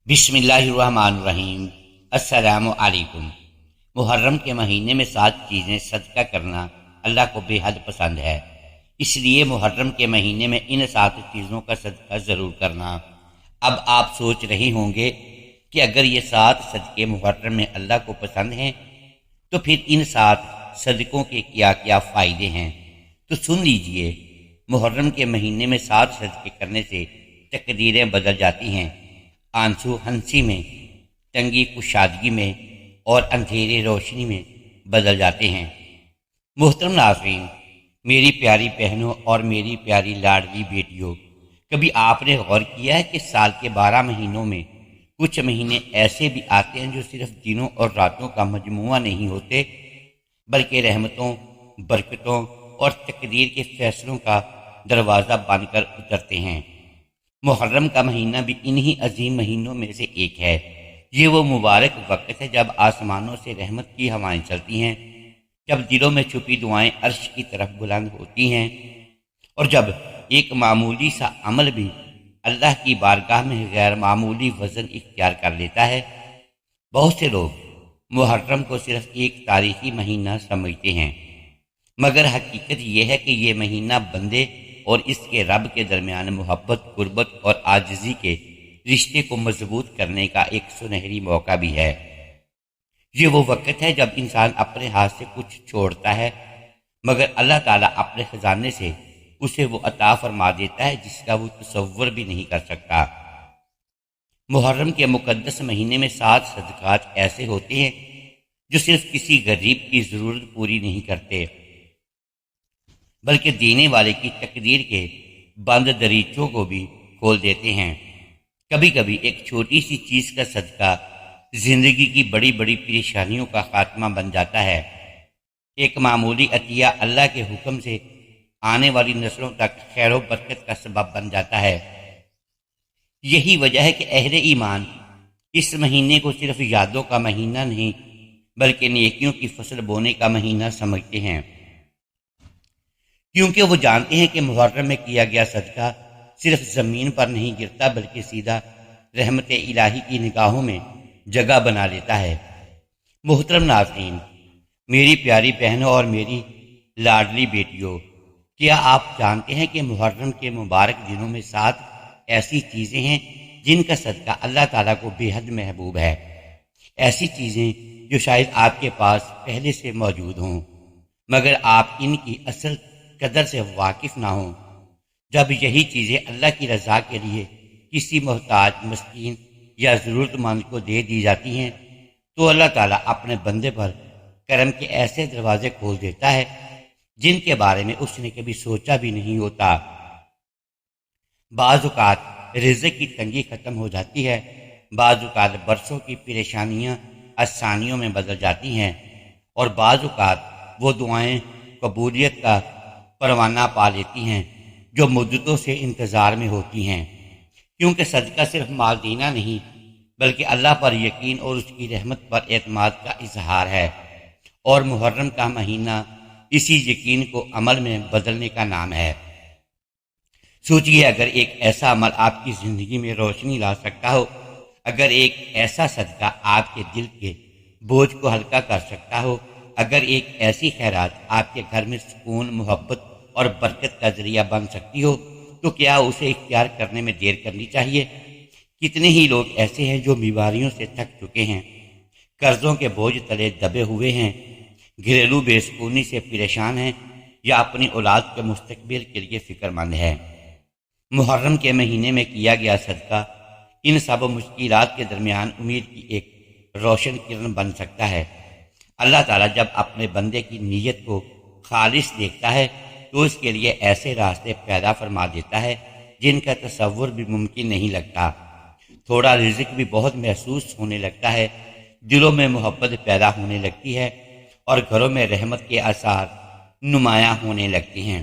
بسم اللہ الرحمن الرحیم۔ السلام علیکم۔ محرم کے مہینے میں 7 چیزیں صدقہ کرنا اللہ کو بے حد پسند ہے، اس لیے محرم کے مہینے میں ان 7 چیزوں کا صدقہ ضرور کرنا۔ اب آپ سوچ رہے ہوں گے کہ اگر یہ 7 صدقے محرم میں اللہ کو پسند ہیں تو پھر ان 7 صدقوں کے کیا کیا فائدے ہیں، تو سن لیجئے۔ محرم کے مہینے میں 7 صدقے کرنے سے تقدیریں بدل جاتی ہیں، آنسو ہنسی میں، تنگی کشادگی میں اور اندھیرے روشنی میں بدل جاتے ہیں۔ محترم ناظرین، میری پیاری بہنوں اور میری پیاری لاڈلی بیٹیوں، کبھی آپ نے غور کیا ہے کہ سال کے 12 مہینوں میں کچھ مہینے ایسے بھی آتے ہیں جو صرف دنوں اور راتوں کا مجموعہ نہیں ہوتے، بلکہ رحمتوں، برکتوں اور تقدیر کے فیصلوں کا دروازہ بن کر اترتے ہیں۔ محرم کا مہینہ بھی انہی عظیم مہینوں میں سے ایک ہے۔ یہ وہ مبارک وقت ہے جب آسمانوں سے رحمت کی ہوائیں چلتی ہیں، جب دلوں میں چھپی دعائیں عرش کی طرف بلند ہوتی ہیں، اور جب ایک معمولی سا عمل بھی اللہ کی بارگاہ میں غیر معمولی وزن اختیار کر لیتا ہے۔ بہت سے لوگ محرم کو صرف ایک تاریخی مہینہ سمجھتے ہیں، مگر حقیقت یہ ہے کہ یہ مہینہ بندے اور اس کے رب کے درمیان محبت، قربت اور عاجزی کے رشتے کو مضبوط کرنے کا ایک سنہری موقع بھی ہے۔ یہ وہ وقت ہے جب انسان اپنے ہاتھ سے کچھ چھوڑتا ہے، مگر اللہ تعالیٰ اپنے خزانے سے اسے وہ عطا فرما دیتا ہے جس کا وہ تصور بھی نہیں کر سکتا۔ محرم کے مقدس مہینے میں 7 صدقات ایسے ہوتے ہیں جو صرف کسی غریب کی ضرورت پوری نہیں کرتے، بلکہ دینے والے کی تقدیر کے بند دریچوں کو بھی کھول دیتے ہیں۔ کبھی کبھی ایک چھوٹی سی چیز کا صدقہ زندگی کی بڑی بڑی پریشانیوں کا خاتمہ بن جاتا ہے۔ ایک معمولی عطیہ اللہ کے حکم سے آنے والی نسلوں تک خیر و برکت کا سبب بن جاتا ہے۔ یہی وجہ ہے کہ اہل ایمان اس مہینے کو صرف یادوں کا مہینہ نہیں بلکہ نیکیوں کی فصل بونے کا مہینہ سمجھتے ہیں، کیونکہ وہ جانتے ہیں کہ محرم میں کیا گیا صدقہ صرف زمین پر نہیں گرتا بلکہ سیدھا رحمت الہی کی نگاہوں میں جگہ بنا لیتا ہے۔ محترم ناظرین، میری پیاری بہنوں اور میری لاڈلی بیٹیوں، کیا آپ جانتے ہیں کہ محرم کے مبارک دنوں میں 7 ایسی چیزیں ہیں جن کا صدقہ اللہ تعالیٰ کو بے حد محبوب ہے؟ ایسی چیزیں جو شاید آپ کے پاس پہلے سے موجود ہوں، مگر آپ ان کی اصل قدر سے واقف نہ ہوں۔ جب یہی چیزیں اللہ کی رضا کے لیے کسی محتاج، مسکین یا ضرورت مند کو دے دی جاتی ہیں تو اللہ تعالیٰ اپنے بندے پر کرم کے ایسے دروازے کھول دیتا ہے جن کے بارے میں اس نے کبھی سوچا بھی نہیں ہوتا۔ بعض اوقات رزق کی تنگی ختم ہو جاتی ہے، بعض اوقات برسوں کی پریشانیاں آسانیوں میں بدل جاتی ہیں، اور بعض اوقات وہ دعائیں قبولیت کا پروانہ پا لیتی ہیں جو مدتوں سے انتظار میں ہوتی ہیں، کیونکہ صدقہ صرف مال دینا نہیں بلکہ اللہ پر یقین اور اس کی رحمت پر اعتماد کا اظہار ہے، اور محرم کا مہینہ اسی یقین کو عمل میں بدلنے کا نام ہے۔ سوچئے، اگر ایک ایسا عمل آپ کی زندگی میں روشنی لا سکتا ہو، اگر ایک ایسا صدقہ آپ کے دل کے بوجھ کو ہلکا کر سکتا ہو، اگر ایک ایسی خیرات آپ کے گھر میں سکون، محبت اور برکت کا ذریعہ بن سکتی ہو، تو کیا اسے اختیار کرنے میں دیر کرنی چاہیے؟ کتنے ہی لوگ ایسے ہیں جو بیماریوں سے تھک چکے ہیں، قرضوں کے بوجھ تلے دبے ہوئے ہیں، گھریلو بے سکونی سے پریشان ہیں، یا اپنی اولاد کے مستقبل کے لیے فکر مند ہیں۔ محرم کے مہینے میں کیا گیا صدقہ ان سب مشکلات کے درمیان امید کی ایک روشن کرن بن سکتا ہے۔ اللہ تعالیٰ جب اپنے بندے کی نیت کو خالص دیکھتا ہے تو اس کے لیے ایسے راستے پیدا فرما دیتا ہے جن کا تصور بھی ممکن نہیں لگتا۔ تھوڑا رزق بھی بہت محسوس ہونے لگتا ہے، دلوں میں محبت پیدا ہونے لگتی ہے، اور گھروں میں رحمت کے آثار نمایاں ہونے لگتے ہیں۔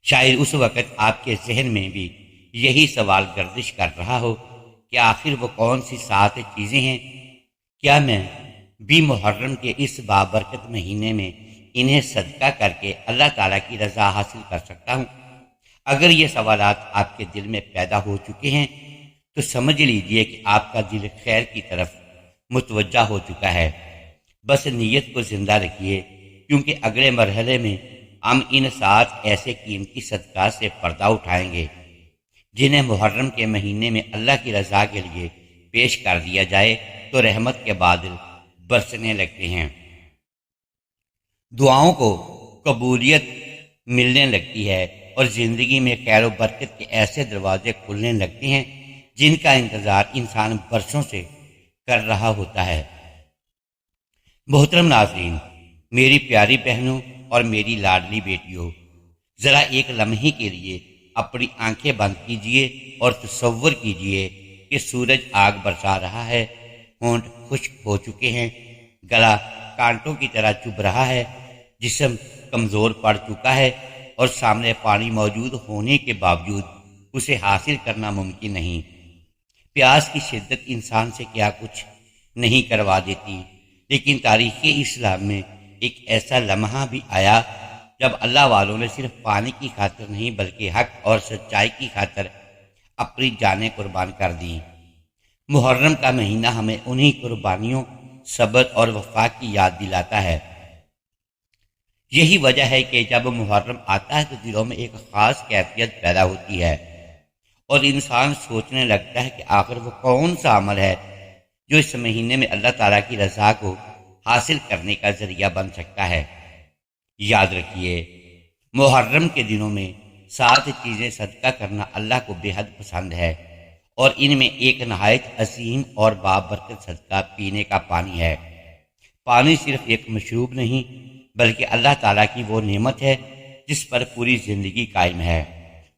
شاید اس وقت آپ کے ذہن میں بھی یہی سوال گردش کر رہا ہو کہ آخر وہ کون سی 7 چیزیں ہیں؟ کیا میں بھی محرم کے اس بابرکت مہینے میں انہیں صدقہ کر کے اللہ تعالیٰ کی رضا حاصل کر سکتا ہوں؟ اگر یہ سوالات آپ کے دل میں پیدا ہو چکے ہیں تو سمجھ لیجئے کہ آپ کا دل خیر کی طرف متوجہ ہو چکا ہے۔ بس نیت کو زندہ رکھیے، کیونکہ اگلے مرحلے میں ہم ان 7 ایسے قیمتی صدقات سے پردہ اٹھائیں گے جنہیں محرم کے مہینے میں اللہ کی رضا کے لیے پیش کر دیا جائے تو رحمت کے بادل برسنے لگتے ہیں، دعاؤں کو قبولیت ملنے لگتی ہے اور زندگی میں خیر و برکت کے ایسے دروازے کھلنے لگتے ہیں جن کا انتظار انسان برسوں سے کر رہا ہوتا ہے۔ محترم ناظرین، میری پیاری بہنوں اور میری لاڈلی بیٹیوں، ذرا ایک لمحے کے لیے اپنی آنکھیں بند کیجئے اور تصور کیجئے کہ سورج آگ برسا رہا ہے، ہونٹ خشک ہو چکے ہیں، گلا کانٹوں کی طرح چبھ رہا ہے، جسم کمزور پڑ چکا ہے اور سامنے پانی موجود ہونے کے باوجود اسے حاصل کرنا ممکن نہیں۔ پیاس کی شدت انسان سے کیا کچھ نہیں کروا دیتی، لیکن تاریخ اسلام میں ایک ایسا لمحہ بھی آیا جب اللہ والوں نے صرف پانی کی خاطر نہیں بلکہ حق اور سچائی کی خاطر اپنی جانیں قربان کر دیں۔ محرم کا مہینہ ہمیں انہی قربانیوں، صبر اور وفا کی یاد دلاتا ہے۔ یہی وجہ ہے کہ جب محرم آتا ہے تو دلوں میں ایک خاص کیفیت پیدا ہوتی ہے اور انسان سوچنے لگتا ہے کہ آخر وہ کون سا عمل ہے جو اس مہینے میں اللہ تعالیٰ کی رضا کو حاصل کرنے کا ذریعہ بن سکتا ہے۔ یاد رکھیے، محرم کے دنوں میں 7 چیزیں صدقہ کرنا اللہ کو بے حد پسند ہے، اور ان میں ایک نہایت عظیم اور بابرکت صدقہ پینے کا پانی ہے۔ پانی صرف ایک مشروب نہیں بلکہ اللہ تعالیٰ کی وہ نعمت ہے جس پر پوری زندگی قائم ہے۔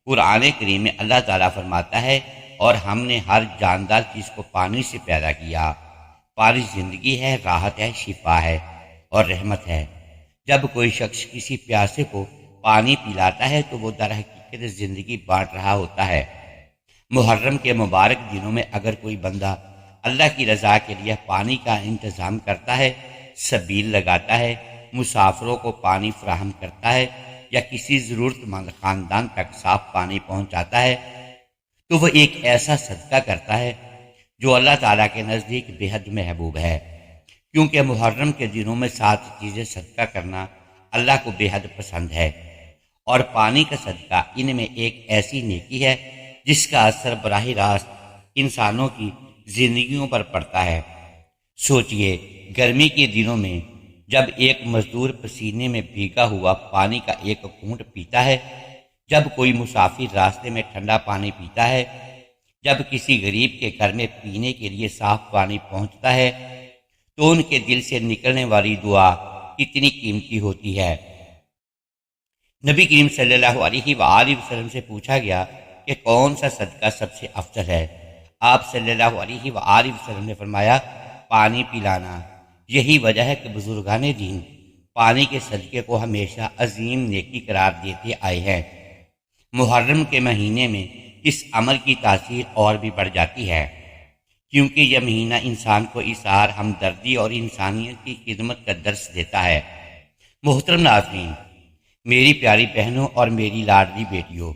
قرآن کریم میں اللہ تعالیٰ فرماتا ہے، اور ہم نے ہر جاندار چیز کو پانی سے پیدا کیا۔ پانی زندگی ہے، راحت ہے، شفا ہے اور رحمت ہے۔ جب کوئی شخص کسی پیاسے کو پانی پلاتا ہے تو وہ در حقیقت زندگی بانٹ رہا ہوتا ہے۔ محرم کے مبارک دنوں میں اگر کوئی بندہ اللہ کی رضا کے لیے پانی کا انتظام کرتا ہے، سبیل لگاتا ہے، مسافروں کو پانی فراہم کرتا ہے یا کسی ضرورت مند خاندان تک صاف پانی پہنچاتا ہے، تو وہ ایک ایسا صدقہ کرتا ہے جو اللہ تعالیٰ کے نزدیک بے حد محبوب ہے، کیونکہ محرم کے دنوں میں 7 چیزیں صدقہ کرنا اللہ کو بے حد پسند ہے، اور پانی کا صدقہ ان میں ایک ایسی نیکی ہے جس کا اثر براہ راست انسانوں کی زندگیوں پر پڑتا ہے۔ سوچئے، گرمی کے دنوں میں جب ایک مزدور پسینے میں بھیگا ہوا پانی کا ایک گھونٹ پیتا ہے، جب کوئی مسافر راستے میں ٹھنڈا پانی پیتا ہے، جب کسی غریب کے گھر میں پینے کے لیے صاف پانی پہنچتا ہے، تو ان کے دل سے نکلنے والی دعا کتنی قیمتی ہوتی ہے۔ نبی کریم صلی اللہ علیہ وآلہ وسلم سے پوچھا گیا کہ کون سا صدقہ سب سے افضل ہے؟ آپ صلی اللہ علیہ وآلہ وسلم نے فرمایا، پانی پلانا۔ یہی وجہ ہے کہ بزرگان دین پانی کے صدقے کو ہمیشہ عظیم نیکی قرار دیتے آئے ہیں۔ محرم کے مہینے میں اس عمل کی تاثیر اور بھی بڑھ جاتی ہے، کیونکہ یہ مہینہ انسان کو اظہار ہمدردی اور انسانیت کی خدمت کا درس دیتا ہے۔ محترم ناظرین، میری پیاری بہنوں اور میری لاڈلی بیٹیوں،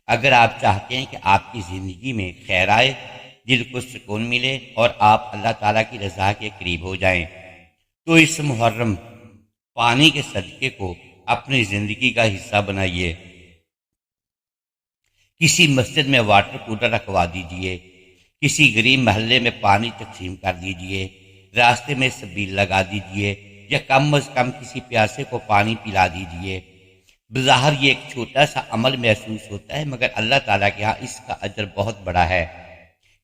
اگر آپ چاہتے ہیں کہ آپ کی زندگی میں خیر آئے، دل کو سکون ملے اور آپ اللہ تعالیٰ کی رضا کے قریب ہو جائیں، تو اس محرم پانی کے صدقے کو اپنی زندگی کا حصہ بنائیے۔ کسی مسجد میں واٹر کولر رکھوا دیجئے، کسی غریب محلے میں پانی تقسیم کر دیجئے، راستے میں سبیل لگا دیجئے، یا کم از کم کسی پیاسے کو پانی پلا دیجئے۔ بظاہر یہ ایک چھوٹا سا عمل محسوس ہوتا ہے، مگر اللہ تعالیٰ کے ہاں اس کا اجر بہت بڑا ہے،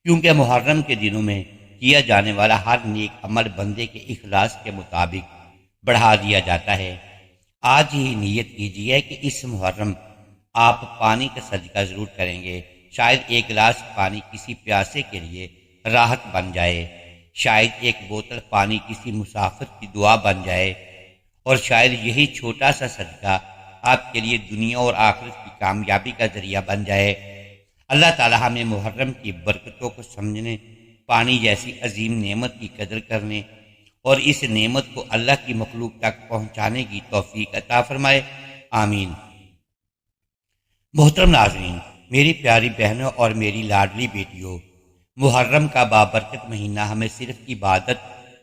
کیونکہ محرم کے دنوں میں کیا جانے والا ہر نیک عمل بندے کے اخلاص کے مطابق بڑھا دیا جاتا ہے۔ آج ہی نیت کیجئے کہ اس محرم آپ پانی کا صدقہ ضرور کریں گے۔ شاید ایک گلاس پانی کسی پیاسے کے لیے راحت بن جائے، شاید ایک بوتل پانی کسی مسافر کی دعا بن جائے، اور شاید یہی چھوٹا سا صدقہ آپ کے لیے دنیا اور آخرت کی کامیابی کا ذریعہ بن جائے۔ اللہ تعالیٰ ہمیں محرم کی برکتوں کو سمجھنے، پانی جیسی عظیم نعمت کی قدر کرنے اور اس نعمت کو اللہ کی مخلوق تک پہنچانے کی توفیق عطا فرمائے، آمین۔ محترم ناظرین، میری پیاری بہنوں اور میری لاڈلی بیٹیوں، محرم کا بابرکت مہینہ ہمیں صرف عبادت،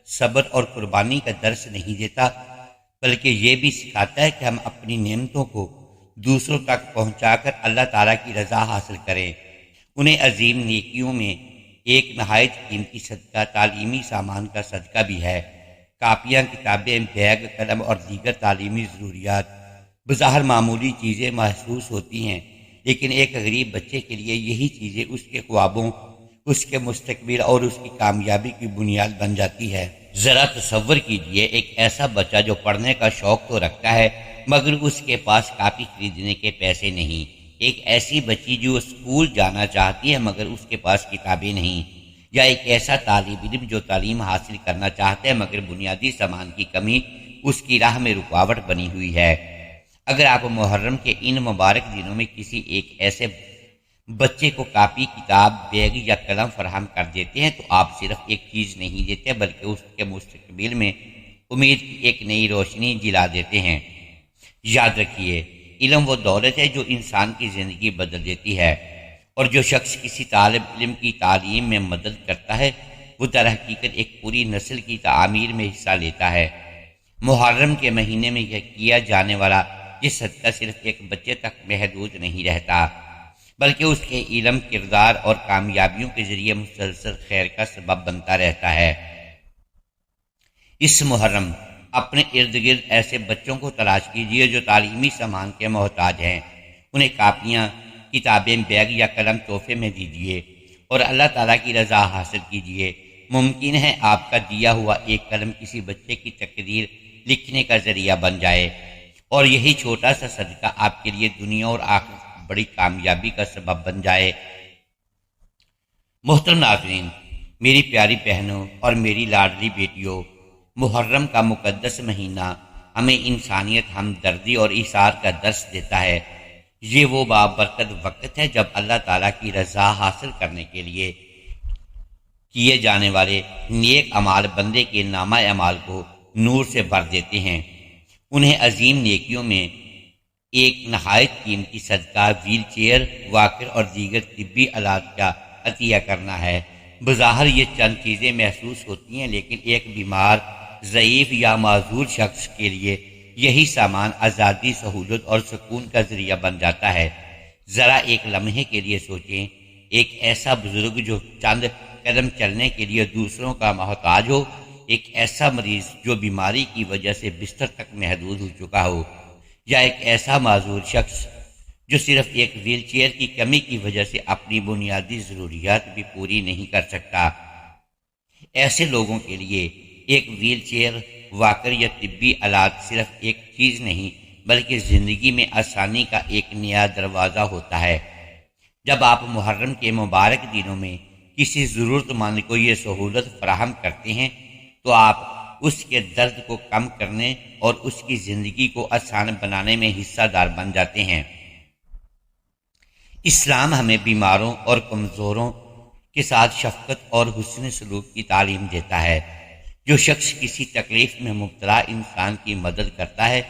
صبر اور قربانی کا درس نہیں دیتا، بلکہ یہ بھی سکھاتا ہے کہ ہم اپنی نعمتوں کو دوسروں تک پہنچا کر اللہ تعالیٰ کی رضا حاصل کریں۔ انہیں عظیم نیکیوں میں ایک نہایت قیمتی صدقہ تعلیمی سامان کا صدقہ بھی ہے۔ کاپیاں، کتابیں، بیگ، قلم اور دیگر تعلیمی ضروریات بظاہر معمولی چیزیں محسوس ہوتی ہیں، لیکن ایک غریب بچے کے لیے یہی چیزیں اس کے خوابوں، اس کے مستقبل اور اس کی کامیابی کی بنیاد بن جاتی ہے۔ ذرا تصور کیجئے ایک ایسا بچہ جو پڑھنے کا شوق تو رکھتا ہے مگر اس کے پاس کاپی خریدنے کے پیسے نہیں، ایک ایسی بچی جو اسکول جانا چاہتی ہے مگر اس کے پاس کتابیں نہیں، یا ایک ایسا طالب علم جو تعلیم حاصل کرنا چاہتا ہے مگر بنیادی سامان کی کمی اس کی راہ میں رکاوٹ بنی ہوئی ہے۔ اگر آپ محرم کے ان مبارک دنوں میں کسی ایک ایسے بچے کو کاپی، کتاب، بیگ یا قلم فراہم کر دیتے ہیں تو آپ صرف ایک چیز نہیں دیتے بلکہ اس کے مستقبل میں امید کی ایک نئی روشنی جلا دیتے ہیں۔ یاد رکھیے، علم وہ دولت ہے جو انسان کی زندگی بدل دیتی ہے، اور جو شخص کسی طالب علم کی تعلیم میں مدد کرتا ہے وہ در حقیقت ایک پوری نسل کی تعمیر میں حصہ لیتا ہے۔ محرم کے مہینے میں یہ کیا جانے والا یہ صدقہ صرف ایک بچے تک محدود نہیں رہتا بلکہ اس کے علم، کردار اور کامیابیوں کے ذریعے مسلسل خیر کا سبب بنتا رہتا ہے۔ اس محرم اپنے ارد گرد ایسے بچوں کو تلاش کیجیے جو تعلیمی سامان کے محتاج ہیں، انہیں کاپیاں، کتابیں، بیگ یا قلم تحفے میں دیجیے اور اللہ تعالیٰ کی رضا حاصل کیجیے۔ ممکن ہے آپ کا دیا ہوا ایک قلم کسی بچے کی تقدیر لکھنے کا ذریعہ بن جائے، اور یہی چھوٹا سا صدقہ آپ کے لیے دنیا اور آخرت بڑی کامیابی کا سبب بن جائے۔ محترم ناظرین، میری پیاری بہنوں اور میری لاڈلی بیٹیوں، محرم کا مقدس مہینہ ہمیں انسانیت، ہمدردی اور ایثار کا درس دیتا ہے۔ یہ وہ بابرکت وقت ہے جب اللہ تعالیٰ کی رضا حاصل کرنے کے لیے کیے جانے والے نیک اعمال بندے کے نامہ اعمال کو نور سے بھر دیتے ہیں۔ انہیں عظیم نیکیوں میں ایک نہایت قیمتی صدقہ، ویل چیئر، واکر اور دیگر طبی آلات کا عطیہ کرنا ہے۔ بظاہر یہ چند چیزیں محسوس ہوتی ہیں، لیکن ایک بیمار، ضعیف یا معذور شخص کے لیے یہی سامان آزادی، سہولت اور سکون کا ذریعہ بن جاتا ہے۔ ذرا ایک لمحے کے لیے سوچیں، ایک ایسا بزرگ جو چند قدم چلنے کے لیے دوسروں کا محتاج ہو، ایک ایسا مریض جو بیماری کی وجہ سے بستر تک محدود ہو چکا ہو، یا ایک ایسا معذور شخص جو صرف ایک ویل چیئر کی کمی کی وجہ سے اپنی بنیادی ضروریات بھی پوری نہیں کر سکتا۔ ایسے لوگوں کے لیے ایک ویل چیئر، واکر یا طبی آلات صرف ایک چیز نہیں بلکہ زندگی میں آسانی کا ایک نیا دروازہ ہوتا ہے۔ جب آپ محرم کے مبارک دنوں میں کسی ضرورت مند کو یہ سہولت فراہم کرتے ہیں تو آپ اس کے درد کو کم کرنے اور اس کی زندگی کو آسان بنانے میں حصہ دار بن جاتے ہیں۔ اسلام ہمیں بیماروں اور کمزوروں کے ساتھ شفقت اور حسن سلوک کی تعلیم دیتا ہے۔ جو شخص کسی تکلیف میں مبتلا انسان کی مدد کرتا ہے،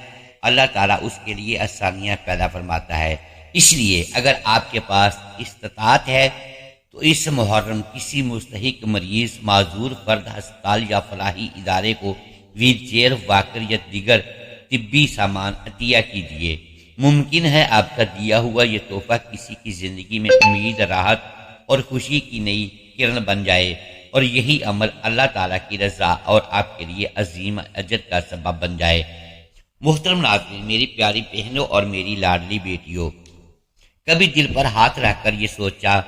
اللہ تعالیٰ اس کے لیے آسانیاں پیدا فرماتا ہے۔ اس لیے اگر آپ کے پاس استطاعت ہے تو اس محرم کسی مستحق مریض، معذور فرد، ہسپتال یا فلاحی ادارے کو ویل چیئر، واکر یا دیگر طبی سامان عطیہ کیجیے۔ ممکن ہے آپ کا دیا ہوا یہ تحفہ کسی کی زندگی میں امید، راحت اور خوشی کی نئی کرن بن جائے، اور یہی عمل اللہ تعالیٰ کی رضا اور آپ کے لیے عظیم اجر کا سبب بن جائے۔ محترم ناظرین، میری پیاری بہنوں اور میری لاڈلی بیٹیوں، کبھی دل پر ہاتھ رکھ کر یہ سوچا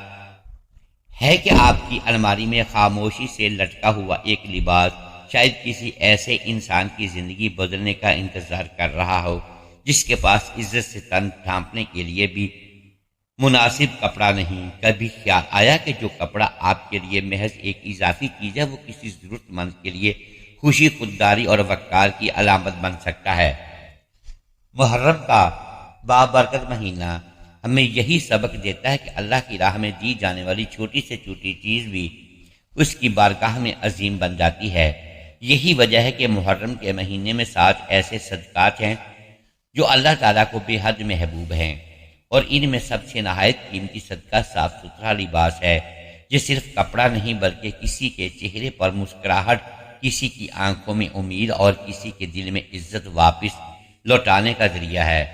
ہے کہ آپ کی الماری میں خاموشی سے لٹکا ہوا ایک لباس شاید کسی ایسے انسان کی زندگی بدلنے کا انتظار کر رہا ہو جس کے پاس عزت سے تن ڈھانپنے کے لیے بھی مناسب کپڑا نہیں؟ کبھی خیال آیا کہ جو کپڑا آپ کے لیے محض ایک اضافی چیز ہے وہ کسی ضرورت مند کے لیے خوشی، خودداری اور وقار کی علامت بن سکتا ہے؟ محرم کا بابرکت مہینہ ہمیں یہی سبق دیتا ہے کہ اللہ کی راہ میں دی جانے والی چھوٹی سے چھوٹی چیز بھی اس کی بارگاہ میں عظیم بن جاتی ہے۔ یہی وجہ ہے کہ محرم کے مہینے میں 7 ایسے صدقات ہیں جو اللہ تعالیٰ کو بے حد محبوب ہیں، اور ان میں سب سے نہایت قیمتی صدقہ صاف ستھرا لباس ہے۔ یہ صرف کپڑا نہیں بلکہ کسی کے چہرے پر مسکراہٹ، کسی کی آنکھوں میں امید اور کسی کے دل میں عزت واپس لوٹانے کا ذریعہ ہے۔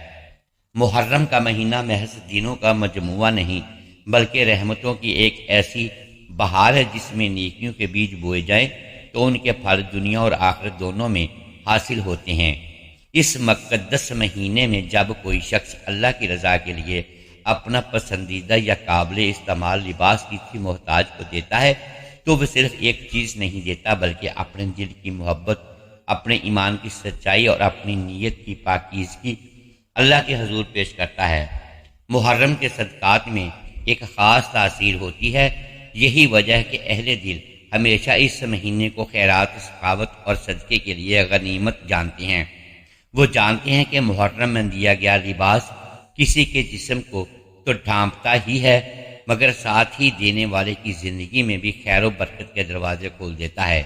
محرم کا مہینہ محض دنوں کا مجموعہ نہیں بلکہ رحمتوں کی ایک ایسی بہار ہے جس میں نیکیوں کے بیج بوئے جائیں تو ان کے پھل دنیا اور آخرت دونوں میں حاصل ہوتے ہیں۔ اس مقدس مہینے میں جب کوئی شخص اللہ کی رضا کے لیے اپنا پسندیدہ یا قابل استعمال لباس کسی محتاج کو دیتا ہے تو وہ صرف ایک چیز نہیں دیتا بلکہ اپنے دل کی محبت، اپنے ایمان کی سچائی اور اپنی نیت کی پاکیزگی اللہ کے حضور پیش کرتا ہے۔ محرم کے صدقات میں ایک خاص تاثیر ہوتی ہے۔ یہی وجہ ہے کہ اہل دل ہمیشہ اس مہینے کو خیرات، سخاوت اور صدقے کے لیے غنیمت جانتے ہیں۔ وہ جانتے ہیں کہ محرم میں دیا گیا لباس کسی کے جسم کو تو ڈھانپتا ہی ہے مگر ساتھ ہی دینے والے کی زندگی میں بھی خیر و برکت کے دروازے کھول دیتا ہے۔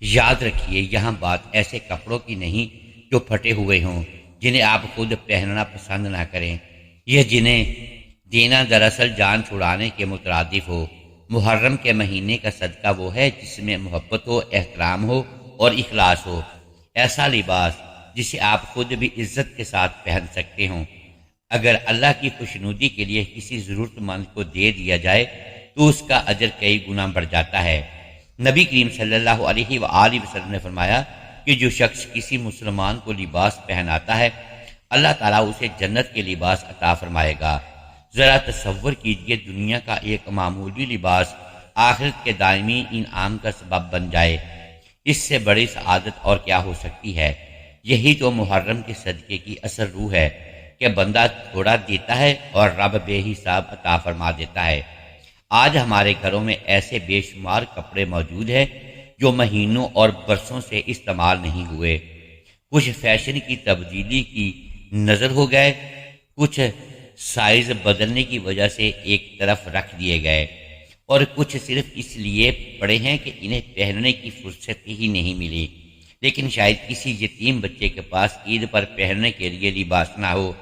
یاد رکھیے، یہاں بات ایسے کپڑوں کی نہیں جو پھٹے ہوئے ہوں، جنہیں آپ خود پہننا پسند نہ کریں، یہ جنہیں دینا دراصل جان چھڑانے کے مترادف ہو۔ محرم کے مہینے کا صدقہ وہ ہے جس میں محبت ہو، احترام ہو اور اخلاص ہو۔ ایسا لباس جسے آپ خود بھی عزت کے ساتھ پہن سکتے ہوں۔ اگر اللہ کی خوشنودی کے لیے کسی ضرورت مند کو دے دیا جائے تو اس کا اجر کئی گنا بڑھ جاتا ہے۔ نبی کریم صلی اللہ علیہ وآلہ وسلم نے فرمایا کہ جو شخص کسی مسلمان کو لباس پہناتا ہے اللہ تعالیٰ اسے جنت کے لباس عطا فرمائے گا۔ ذرا تصور کیجئے، دنیا کا ایک معمولی لباس آخرت کے دائمی انعام کا سبب بن جائے۔ اس سے بڑی سعادت اور کیا ہو سکتی ہے؟ یہی تو محرم کے صدقے کی اصل روح ہے کہ بندہ تھوڑا دیتا ہے اور رب بے حساب عطا فرما دیتا ہے۔ آج ہمارے گھروں میں ایسے بے شمار کپڑے موجود ہیں جو مہینوں اور برسوں سے استعمال نہیں ہوئے۔ کچھ فیشن کی تبدیلی کی نظر ہو گئے، کچھ سائز بدلنے کی وجہ سے ایک طرف رکھ دیے گئے اور کچھ صرف اس لیے پڑے ہیں کہ انہیں پہننے کی فرصت ہی نہیں ملی۔ لیکن شاید کسی یتیم بچے کے پاس عید پر پہننے کے لیے لباس نہ ہو،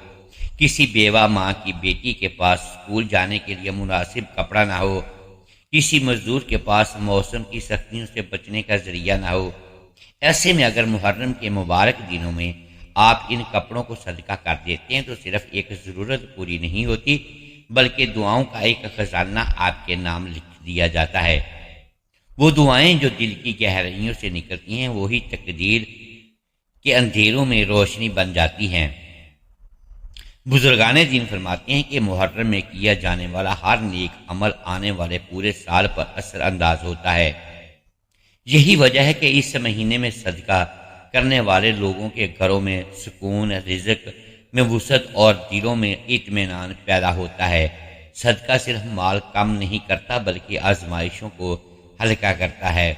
کسی بیوہ ماں کی بیٹی کے پاس اسکول جانے کے لیے مناسب کپڑا نہ ہو، کسی مزدور کے پاس موسم کی سختیوں سے بچنے کا ذریعہ نہ ہو۔ ایسے میں اگر محرم کے مبارک دنوں میں آپ ان کپڑوں کو صدقہ کر دیتے ہیں تو صرف ایک ضرورت پوری نہیں ہوتی بلکہ دعاؤں کا ایک خزانہ آپ کے نام لکھ دیا جاتا ہے۔ وہ دعائیں جو دل کی گہرائیوں سے نکلتی ہیں وہی تقدیر کے اندھیروں میں روشنی بن جاتی ہیں۔ بزرگان دین فرماتے ہیں کہ محرم میں کیا جانے والا ہر نیک عمل آنے والے پورے سال پر اثر انداز ہوتا ہے۔ یہی وجہ ہے کہ اس مہینے میں صدقہ کرنے والے لوگوں کے گھروں میں سکون، رزق میں وسعت اور دلوں میں اطمینان پیدا ہوتا ہے۔ صدقہ صرف مال کم نہیں کرتا بلکہ آزمائشوں کو ہلکا کرتا ہے،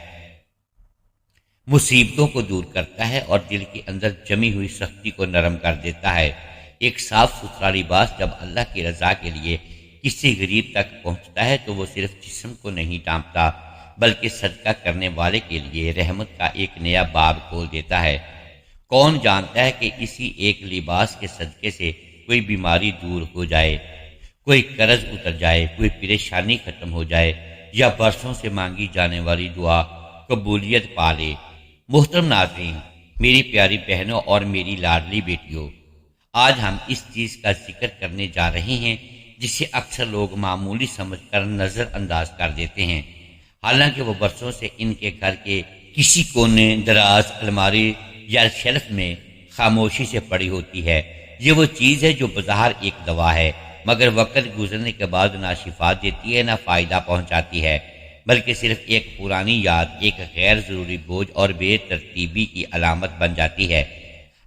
مصیبتوں کو دور کرتا ہے اور دل کے اندر جمی ہوئی سختی کو نرم کر دیتا ہے۔ ایک صاف ستھرا لباس جب اللہ کی رضا کے لیے کسی غریب تک پہنچتا ہے تو وہ صرف جسم کو نہیں ڈھانپتا بلکہ صدقہ کرنے والے کے لیے رحمت کا ایک نیا باب کھول دیتا ہے۔ کون جانتا ہے کہ اسی ایک لباس کے صدقے سے کوئی بیماری دور ہو جائے، کوئی قرض اتر جائے، کوئی پریشانی ختم ہو جائے یا برسوں سے مانگی جانے والی دعا قبولیت پا لے۔ محترم ناظرین، میری پیاری بہنوں اور میری لاڈلی بیٹیوں، آج ہم اس چیز کا ذکر کرنے جا رہے ہیں جسے اکثر لوگ معمولی سمجھ کر نظر انداز کر دیتے ہیں، حالانکہ وہ برسوں سے ان کے گھر کے کسی کونے، دراز، الماری یا شیلف میں خاموشی سے پڑی ہوتی ہے۔ یہ وہ چیز ہے جو بظاہر ایک دوا ہے مگر وقت گزرنے کے بعد نہ شفا دیتی ہے نہ فائدہ پہنچاتی ہے بلکہ صرف ایک پرانی یاد، ایک غیر ضروری بوجھ اور بے ترتیبی کی علامت بن جاتی ہے۔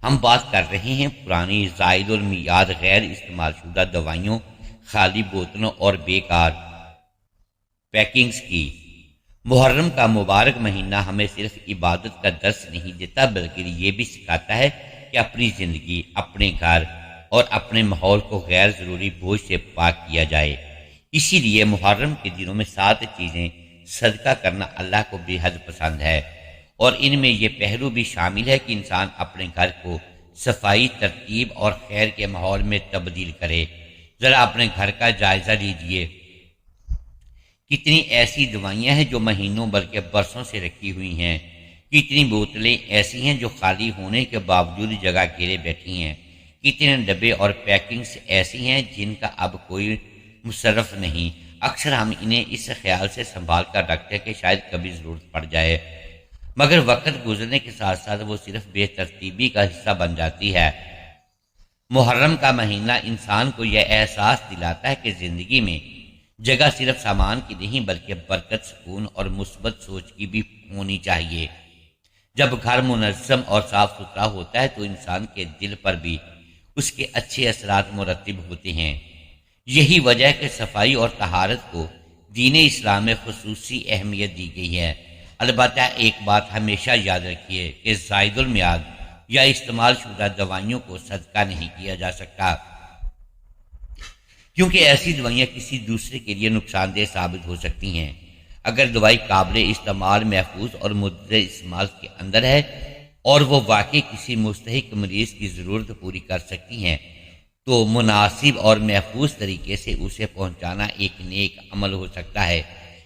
ہم بات کر رہے ہیں پرانی، زائد المیعاد، غیر استعمال شدہ دوائیوں، خالی بوتلوں اور بیکار پیکنگز کی۔ محرم کا مبارک مہینہ ہمیں صرف عبادت کا درس نہیں دیتا بلکہ یہ بھی سکھاتا ہے کہ اپنی زندگی، اپنے گھر اور اپنے ماحول کو غیر ضروری بوجھ سے پاک کیا جائے۔ اسی لیے محرم کے دنوں میں 7 چیزیں صدقہ کرنا اللہ کو بے حد پسند ہے اور ان میں یہ پہلو بھی شامل ہے کہ انسان اپنے گھر کو صفائی، ترتیب اور خیر کے ماحول میں تبدیل کرے۔ ذرا اپنے گھر کا جائزہ لیجئے کتنی ایسی دوائیاں ہیں جو مہینوں بلکہ برسوں سے رکھی ہوئی ہیں، کتنی بوتلیں ایسی ہیں جو خالی ہونے کے باوجود جگہ گھیرے بیٹھی ہیں، کتنے ڈبے اور پیکنگز ایسی ہیں جن کا اب کوئی مصرف نہیں۔ اکثر ہم انہیں اس خیال سے سنبھال کر رکھتے ہیں کہ شاید کبھی ضرورت پڑ جائے، مگر وقت گزرنے کے ساتھ ساتھ وہ صرف بے ترتیبی کا حصہ بن جاتی ہے۔ محرم کا مہینہ انسان کو یہ احساس دلاتا ہے کہ زندگی میں جگہ صرف سامان کی نہیں بلکہ برکت، سکون اور مثبت سوچ کی بھی ہونی چاہیے۔ جب گھر منظم اور صاف ستھرا ہوتا ہے تو انسان کے دل پر بھی اس کے اچھے اثرات مرتب ہوتے ہیں۔ یہی وجہ ہے کہ صفائی اور طہارت کو دین اسلام میں خصوصی اہمیت دی گئی ہے۔ البتہ ایک بات ہمیشہ یاد رکھیے کہ زائد المیعاد یا استعمال شدہ دوائیوں کو صدقہ نہیں کیا جا سکتا، کیونکہ ایسی دوائیاں کسی دوسرے کے لیے نقصان دہ ثابت ہو سکتی ہیں۔ اگر دوائی قابل استعمال، محفوظ اور مدت استعمال کے اندر ہے اور وہ واقعی کسی مستحق مریض کی ضرورت پوری کر سکتی ہیں تو مناسب اور محفوظ طریقے سے اسے پہنچانا ایک نیک عمل ہو سکتا ہے۔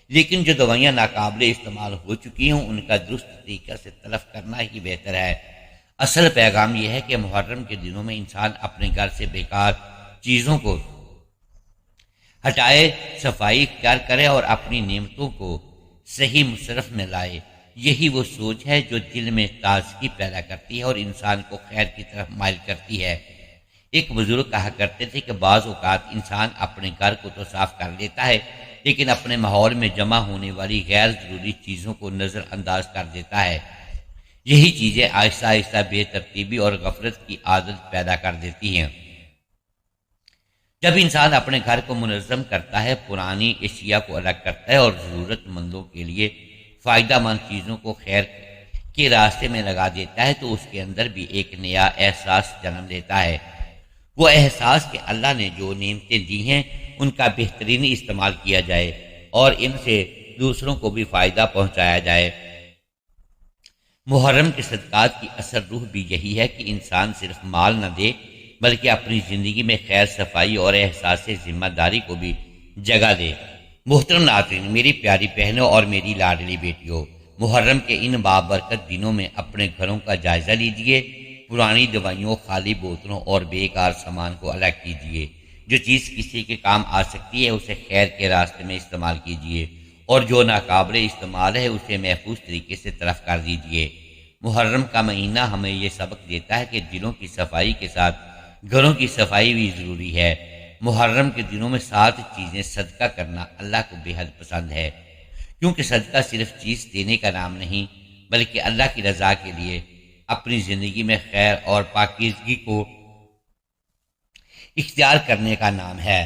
لیکن جو دوائیاں ناقابل استعمال ہو چکی ہوں ان کا درست طریقہ سے تلف کرنا ہی بہتر ہے۔ اصل پیغام یہ ہے کہ محرم کے دنوں میں انسان اپنے گھر سے بیکار چیزوں کو ہٹائے، صفائی اختیار کرے اور اپنی نعمتوں کو صحیح مصرف میں لائے۔ یہی وہ سوچ ہے جو دل میں تازگی پیدا کرتی ہے اور انسان کو خیر کی طرف مائل کرتی ہے۔ ایک بزرگ کہا کرتے تھے کہ بعض اوقات انسان اپنے گھر کو تو صاف کر لیتا ہے لیکن اپنے ماحول میں جمع ہونے والی غیر ضروری چیزوں کو نظر انداز کر دیتا ہے۔ یہی چیزیں آہستہ آہستہ بے ترتیبی اور غفلت کی عادت پیدا کر دیتی ہیں۔ جب انسان اپنے گھر کو منظم کرتا ہے، پرانی اشیاء کو الگ کرتا ہے اور ضرورت مندوں کے لیے فائدہ مند چیزوں کو خیر کے راستے میں لگا دیتا ہے تو اس کے اندر بھی ایک نیا احساس جنم لیتا ہے۔ وہ احساس کہ اللہ نے جو نعمتیں دی ہیں ان کا بہترین استعمال کیا جائے اور ان سے دوسروں کو بھی فائدہ پہنچایا جائے۔ محرم کے صدقات کی اصل روح بھی یہی ہے کہ انسان صرف مال نہ دے بلکہ اپنی زندگی میں خیر، صفائی اور احساس ذمہ داری کو بھی جگہ دے۔ محترم ناظرین، میری پیاری بہنوں اور میری لاڈلی بیٹیوں، محرم کے ان بابرکت دنوں میں اپنے گھروں کا جائزہ لیجئے، پرانی دوائیوں، خالی بوتلوں اور بیکار سامان کو الگ کیجئے۔ جو چیز کسی کے کام آ سکتی ہے اسے خیر کے راستے میں استعمال کیجئے اور جو ناقابل استعمال ہے اسے محفوظ طریقے سے تلف کر دیجئے۔ محرم کا مہینہ ہمیں یہ سبق دیتا ہے کہ دلوں کی صفائی کے ساتھ گھروں کی صفائی بھی ضروری ہے۔ محرم کے دنوں میں 7 چیزیں صدقہ کرنا اللہ کو بے حد پسند ہے، کیونکہ صدقہ صرف چیز دینے کا نام نہیں بلکہ اللہ کی رضا کے لیے اپنی زندگی میں خیر اور پاکیزگی کو اختیار کرنے کا نام ہے۔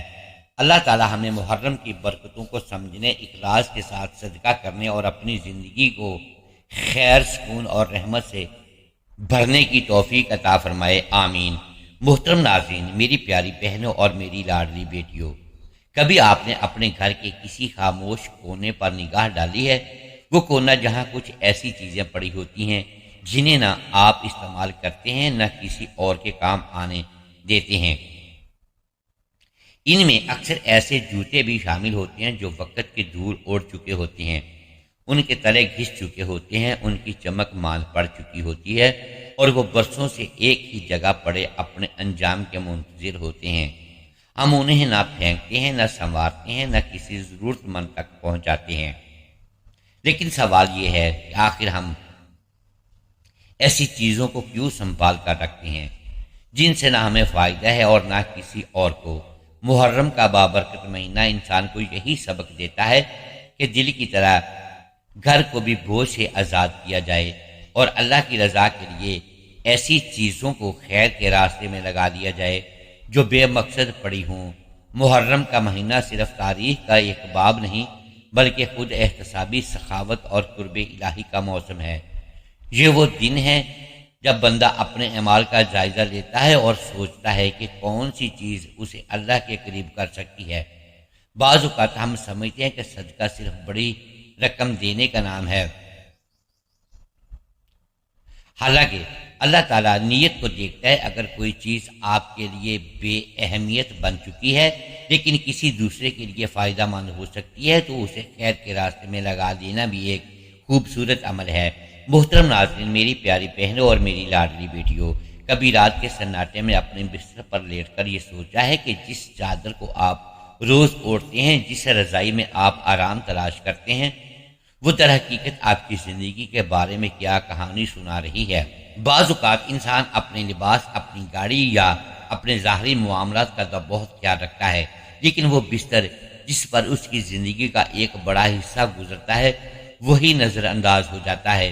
اللہ تعالی ہمیں محرم کی برکتوں کو سمجھنے، اخلاص کے ساتھ صدقہ کرنے اور اپنی زندگی کو خیر، سکون اور رحمت سے بھرنے کی توفیق عطا فرمائے، آمین۔ محترم ناظرین، میری پیاری بہنوں اور میری لاڈلی بیٹیوں، کبھی آپ نے اپنے گھر کے کسی خاموش کونے پر نگاہ ڈالی ہے؟ وہ کونا جہاں کچھ ایسی چیزیں پڑی ہوتی ہیں جنہیں نہ آپ استعمال کرتے ہیں نہ کسی اور کے کام آنے دیتے ہیں۔ ان میں اکثر ایسے جوتے بھی شامل ہوتے ہیں جو وقت کے دھول اوڑھ چکے ہوتے ہیں، ان کے تلے گھس چکے ہوتے ہیں، ان کی چمک ماند پڑ چکی ہوتی ہے اور وہ برسوں سے ایک ہی جگہ پڑے اپنے انجام کے منتظر ہوتے ہیں۔ ہم انہیں نہ پھینکتے ہیں، نہ سنوارتے ہیں، نہ کسی ضرورت مند تک پہنچاتے ہیں۔ لیکن سوال یہ ہے کہ آخر ہم ایسی چیزوں کو کیوں سنبھال کر رکھتے ہیں جن سے نہ ہمیں فائدہ ہے اور نہ کسی اور کو؟ محرم کا بابرکت مہینہ انسان کو یہی سبق دیتا ہے کہ دل کی طرح گھر کو بھی بوجھ سے آزاد کیا جائے اور اللہ کی رضا کے لیے ایسی چیزوں کو خیر کے راستے میں لگا دیا جائے جو بے مقصد پڑی ہوں۔ محرم کا مہینہ صرف تاریخ کا ایک باب نہیں بلکہ خود احتسابی سخاوت اور قرب الہی کا موسم ہے۔ یہ وہ دن ہے جب بندہ اپنے اعمال کا جائزہ لیتا ہے اور سوچتا ہے کہ کون سی چیز اسے اللہ کے قریب کر سکتی ہے۔ بعض اوقات ہم سمجھتے ہیں کہ صدقہ صرف بڑی رقم دینے کا نام ہے، حالانکہ اللہ تعالیٰ نیت کو دیکھتا ہے۔ اگر کوئی چیز آپ کے لیے بے اہمیت بن چکی ہے لیکن کسی دوسرے کے لیے فائدہ مند ہو سکتی ہے تو اسے خیر کے راستے میں لگا دینا بھی ایک خوبصورت عمل ہے۔ محترم ناظرین، میری پیاری بہنوں اور میری لاڈلی بیٹیوں، کبھی رات کے سناٹے میں اپنے بستر پر لیٹ کر یہ سوچا ہے کہ جس چادر کو آپ روز اوڑھتے ہیں، جس رضائی میں آپ آرام تلاش کرتے ہیں، وہ در حقیقت آپ کی زندگی کے بارے میں کیا کہانی سنا رہی ہے؟ بعض اوقات انسان اپنے لباس، اپنی گاڑی یا اپنے ظاہری معاملات کا تو بہت خیال رکھتا ہے، لیکن وہ بستر جس پر اس کی زندگی کا ایک بڑا حصہ گزرتا ہے وہی نظر انداز ہو جاتا ہے۔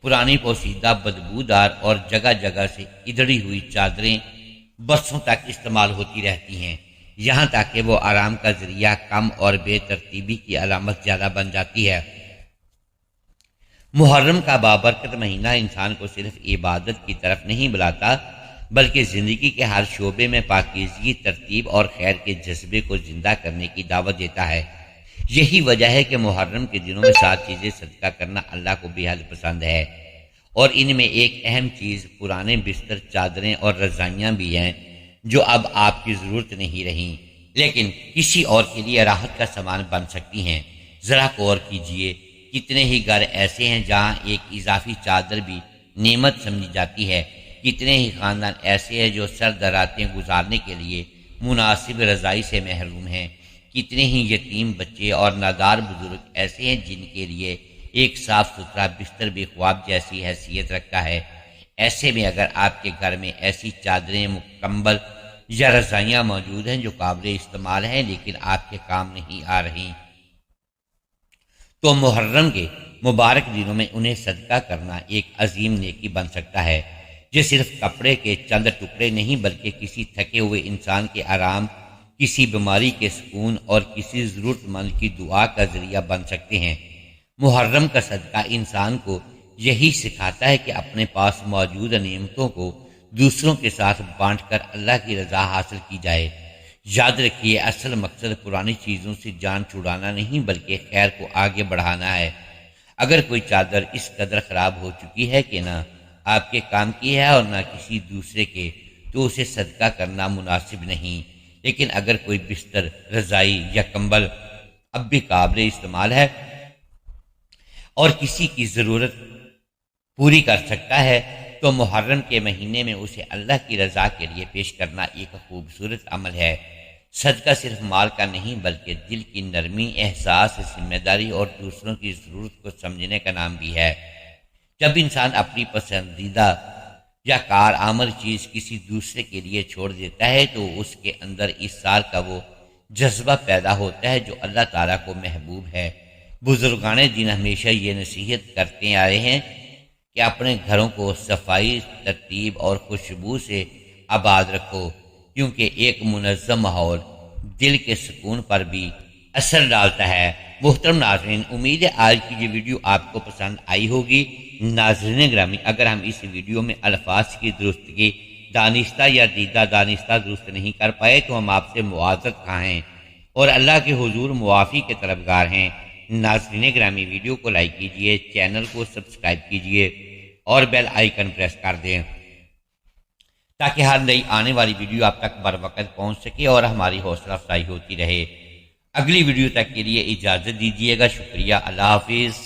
پرانی پوشیدہ، بدبودار اور جگہ جگہ سے ادھڑی ہوئی چادریں برسوں تک استعمال ہوتی رہتی ہیں، یہاں تک کہ وہ آرام کا ذریعہ کم اور بے ترتیبی کی علامت زیادہ بن جاتی ہے۔ محرم کا بابرکت مہینہ انسان کو صرف عبادت کی طرف نہیں بلاتا بلکہ زندگی کے ہر شعبے میں پاکیزگی، ترتیب اور خیر کے جذبے کو زندہ کرنے کی دعوت دیتا ہے۔ یہی وجہ ہے کہ محرم کے دنوں میں 7 چیزیں صدقہ کرنا اللہ کو بے حد پسند ہے، اور ان میں ایک اہم چیز پرانے بستر، چادریں اور رضائیاں بھی ہیں جو اب آپ کی ضرورت نہیں رہیں لیکن کسی اور کے لیے راحت کا سامان بن سکتی ہیں۔ ذرا غور کیجئے، کتنے ہی گھر ایسے ہیں جہاں ایک اضافی چادر بھی نعمت سمجھی جاتی ہے، کتنے ہی خاندان ایسے ہیں جو سرد راتیں گزارنے کے لیے مناسب رضائی سے محروم ہیں، کتنے ہی یتیم بچے اور نادار بزرگ ایسے ہیں جن کے لیے ایک صاف ستھرا بستر بھی خواب جیسی حیثیت رکھتا ہے۔ ایسے میں اگر آپ کے گھر میں ایسی چادریں، کمبل یا رضائیاں موجود ہیں جو قابل استعمال ہیں لیکن آپ کے کام نہیں آ رہی، تو محرم کے مبارک دنوں میں انہیں صدقہ کرنا ایک عظیم نیکی بن سکتا ہے۔ یہ صرف کپڑے کے چند ٹکڑے نہیں بلکہ کسی تھکے ہوئے انسان کے آرام، کسی بیماری کے سکون اور کسی ضرورت مند کی دعا کا ذریعہ بن سکتے ہیں۔ محرم کا صدقہ انسان کو یہی سکھاتا ہے کہ اپنے پاس موجود نعمتوں کو دوسروں کے ساتھ بانٹ کر اللہ کی رضا حاصل کی جائے۔ یاد رکھیے، اصل مقصد پرانی چیزوں سے جان چھڑانا نہیں بلکہ خیر کو آگے بڑھانا ہے۔ اگر کوئی چادر اس قدر خراب ہو چکی ہے کہ نہ آپ کے کام کی ہے اور نہ کسی دوسرے کے، تو اسے صدقہ کرنا مناسب نہیں، لیکن اگر کوئی بستر، رضائی یا کمبل اب بھی قابل استعمال ہے اور کسی کی ضرورت پوری کر سکتا ہے تو محرم کے مہینے میں اسے اللہ کی رضا کے لیے پیش کرنا ایک خوبصورت عمل ہے۔ صدقہ صرف مال کا نہیں بلکہ دل کی نرمی، احساس، ذمہ داری اور دوسروں کی ضرورت کو سمجھنے کا نام بھی ہے۔ جب انسان اپنی پسندیدہ یا کارآمد چیز کسی دوسرے کے لیے چھوڑ دیتا ہے تو اس کے اندر اس سال کا وہ جذبہ پیدا ہوتا ہے جو اللہ تعالیٰ کو محبوب ہے۔ بزرگان دین ہمیشہ یہ نصیحت کرتے آئے ہیں کہ اپنے گھروں کو صفائی، ترتیب اور خوشبو سے آباد رکھو، کیونکہ ایک منظم ماحول دل کے سکون پر بھی اثر ڈالتا ہے۔ محترم ناظرین، امید ہے آج کی یہ ویڈیو آپ کو پسند آئی ہوگی۔ ناظرین گرامی، اگر ہم اس ویڈیو میں الفاظ کی درستگی دانستہ یا دیدہ دانستہ درست نہیں کر پائے تو ہم آپ سے معذرت خواہ ہیں اور اللہ کے حضور معافی کے طلبگار ہیں۔ ناظرین گرامی، ویڈیو کو لائک کیجئے، چینل کو سبسکرائب کیجئے اور بیل آئیکن پریس کر دیں تاکہ ہر نئی آنے والی ویڈیو آپ تک بر وقت پہنچ سکے اور ہماری حوصلہ افزائی ہوتی رہے۔ اگلی ویڈیو تک کے لیے اجازت دیجیے گا۔ شکریہ، اللہ حافظ۔